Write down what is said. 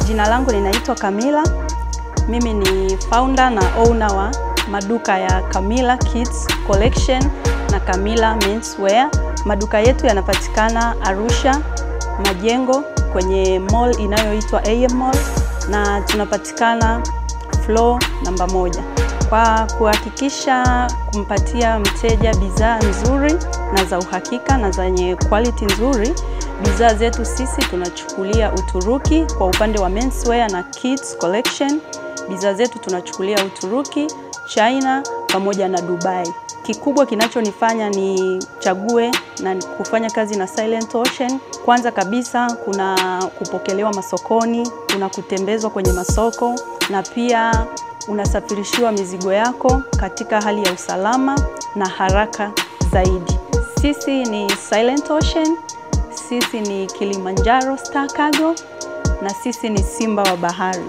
Jina langu ninaitwa Camilla. Mimi ni founder na owner wa maduka ya Camilla Kids Collection na Camilla Menswear. Maduka yetu yanapatikana Arusha, Majengo, kwenye mall inayoitwa AM Mall, na tunapatikana floor namba 1. Kwa kuhakikisha kumpatia mteja bidhaa nzuri na za uhakika na zenye quality nzuri, bidhaa zetu sisi tunachukulia Uturuki kwa upande wa menswear na kids collection. Bidhaa zetu tunachukulia Uturuki, China pamoja na Dubai. Kikubwa kinachonifanya ni chague na kufanya kazi na Silent Ocean, kwanza kabisa kuna kupokelewa masokoni, kuna kutembezwa kwenye masoko, na pia unasafirishiwa mizigo yako katika hali ya usalama na haraka zaidi. Sisi ni Silent Ocean, sisi ni Kilimanjaro Star Cargo, na sisi ni Simba wa Bahari.